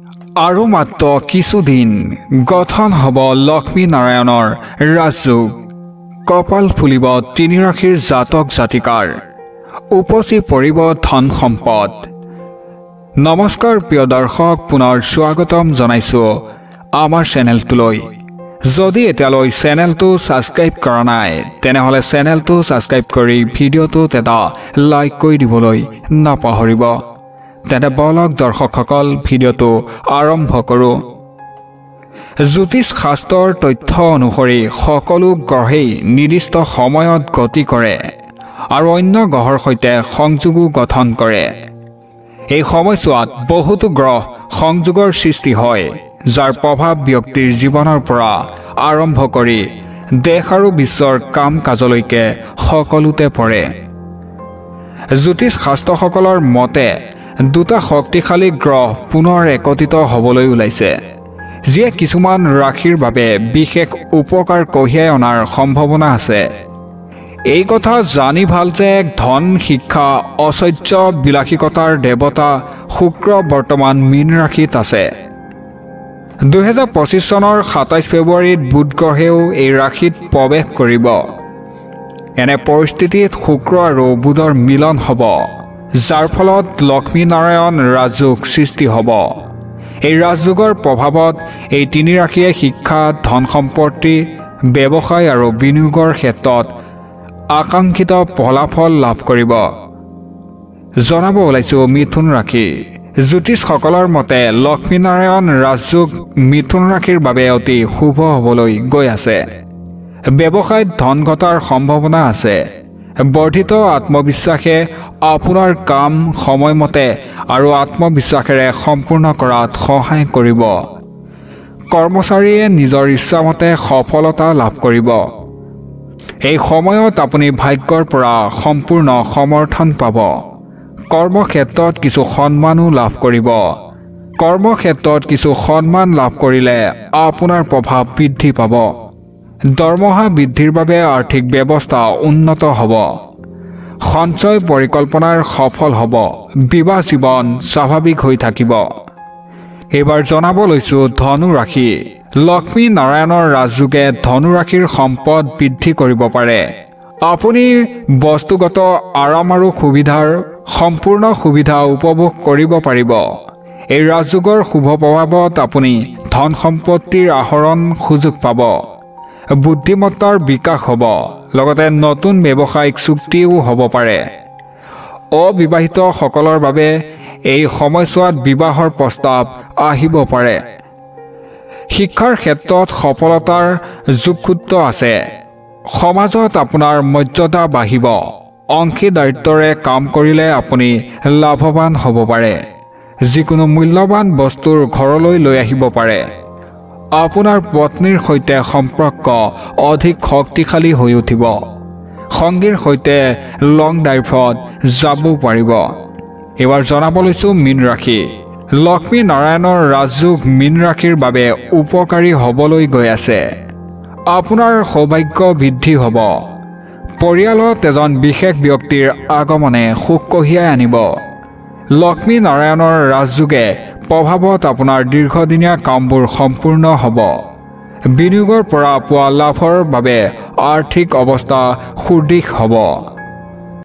আৰু মাত্ৰ কিছুদিন গঠন হ'ব লক্ষ্মী নাৰায়ণৰ ৰাজযোগ। কপাল ফুলিব তিনি ৰাশিৰ জাতক জাতিকাৰ, উপচি পৰিব ধন সম্পদ। নমস্কাৰ প্ৰিয় দৰ্শক, পুনৰ স্বাগতম জনাইছোঁ আমাৰ চেনেলটোলৈ। যদি এতিয়ালৈ চেনেলটো ছাবস্ক্ৰাইব কৰা নাই তেনেহ'লে চেনেলটো ছাবস্ক্ৰাইব কৰি ভিডিঅ'টোত এটা লাইক কৰি দিবলৈ নাপাহৰিব। তেনে বলক দৰ্শকসকল, ভিডিঅ'টো আৰম্ভ কৰোঁ। জ্যোতিষ শাস্ত্ৰৰ তথ্য অনুসৰি সকলো গ্ৰহেই নিৰ্দিষ্ট সময়ত গতি কৰে আৰু অন্য গ্ৰহৰ সৈতে সংযোগো গঠন কৰে। এই সময়ছোৱাত বহুতো গ্ৰহ সংযোগৰ সৃষ্টি হয়, যাৰ প্ৰভাৱ ব্যক্তিৰ জীৱনৰ পৰা আৰম্ভ কৰি দেশ আৰু বিশ্বৰ কাম কাজলৈকে সকলোতে পৰে। জ্যোতিষ শাস্ত্ৰসকলৰ মতে দুটা শক্তিশালী গ্ৰহ পুনৰ একত্ৰিত হ'বলৈ ওলাইছে, যিয়ে কিছুমান ৰাশিৰ বাবে বিশেষ উপকাৰ কঢ়িয়াই অনাৰ সম্ভাৱনা আছে। এই কথা জানি ভাল যে ধন, শিক্ষা, ঐশ্বৰ্য, বিলাসিকতাৰ দেৱতা শুক্ৰ বৰ্তমান মীন ৰাশিত আছে। 2025 চনৰ 27 ফেব্ৰুৱাৰীত বুধ গ্ৰহেও এই ৰাশিত প্ৰৱেশ কৰিব। এনে পৰিস্থিতিত শুক্ৰ আৰু বুধৰ মিলন হ'ব, যাৰ ফলত লক্ষ্মী নাৰায়ণ ৰাজযোগ সৃষ্টি হ'ব। এই ৰাজযোগৰ প্ৰভাৱত এই তিনি ৰাশিয়ে শিক্ষা, ধন সম্পত্তি, ব্যৱসায় আৰু বিনিয়োগৰ ক্ষেত্ৰত আকাংক্ষিত ফলাফল লাভ কৰিব। জনাব ওলাইছোঁ মিথুন ৰাশি। জ্যোতিষসকলৰ মতে লক্ষ্মীনাৰায়ণ ৰাজযোগ মিথুন ৰাশিৰ বাবে অতি শুভ হ'বলৈ গৈ আছে। ব্যৱসায়ত ধন ঘটাৰ সম্ভাৱনা আছে। বৰ্ধিত আত্মবিশ্বাসে আপোনাৰ কাম সময়মতে আৰু আত্মবিশ্বাসেৰে সম্পূৰ্ণ কৰাত সহায় কৰিব। কৰ্মচাৰীয়ে নিজৰ ইচ্ছামতে সফলতা লাভ কৰিব। এই সময়ত আপুনি ভাগ্যৰ পৰা সম্পূৰ্ণ সমৰ্থন পাব। কৰ্মক্ষেত্ৰত কিছু সন্মানো লাভ কৰিব। কৰ্মক্ষেত্ৰত কিছু সন্মান লাভ কৰিলে আপোনাৰ প্ৰভাৱ বৃদ্ধি পাব। দৰমহা বৃদ্ধিৰ বাবে আৰ্থিক ব্যৱস্থা উন্নত হ'ব। সঞ্চয় পৰিকল্পনাৰ সফল হ'ব। বিবাহ জীৱন স্বাভাৱিক হৈ থাকিব। এইবাৰ জনাব লৈছোঁ ধনু ৰাশি। লক্ষ্মী নাৰায়ণৰ ৰাজযোগে ধনু ৰাশিৰ সম্পদ বৃদ্ধি কৰিব পাৰে। আপুনি বস্তুগত আৰাম আৰু সুবিধাৰ সম্পূৰ্ণ সুবিধা উপভোগ কৰিব পাৰিব। এই ৰাজযোগৰ শুভ প্ৰভাৱত আপুনি ধন সম্পত্তিৰ আহৰণ সুযোগ পাব। বুদ্ধিমত্তাৰ বিকাশ হ'ব, লগতে নতুন ব্যৱসায়িক চুক্তিও হ'ব পাৰে। অবিবাহিতসকলৰ বাবে এই সময়ছোৱাত বিবাহৰ প্ৰস্তাৱ আহিব পাৰে। শিক্ষাৰ ক্ষেত্ৰত সফলতাৰ যোগসূত্ৰ আছে। সমাজত আপোনাৰ মৰ্যাদা বাঢ়িব। অংশীদাৰিত্বৰে কাম কৰিলে আপুনি লাভৱান হ'ব পাৰে। যিকোনো মূল্যৱান বস্তুৰ ঘৰলৈ লৈ আহিব পাৰে। আপোনাৰ পত্নীৰ সৈতে সম্পৰ্ক অধিক শক্তিশালী হৈ উঠিব। সংগীৰ সৈতে লং ড্ৰাইভত যাব পাৰিব। এইবাৰ জনাব লৈছোঁ মীন ৰাশি। লক্ষ্মী নাৰায়ণৰ ৰাজযোগ মীন ৰাশিৰ বাবে উপকাৰী হ'বলৈ গৈ আছে। আপোনাৰ সৌভাগ্য বৃদ্ধি হ'ব। পৰিয়ালত এজন বিশেষ ব্যক্তিৰ আগমনে সুখ কঢ়িয়াই আনিব। লক্ষ্মী নাৰায়ণৰ ৰাজযোগে প্ৰভাৱত আপোনাৰ দীৰ্ঘদিনীয়া কামবোৰ সম্পূৰ্ণ হ'ব। বিনিয়োগৰ পৰা পোৱা লাভৰ বাবে আৰ্থিক অৱস্থা সুদৃঢ় হ'ব।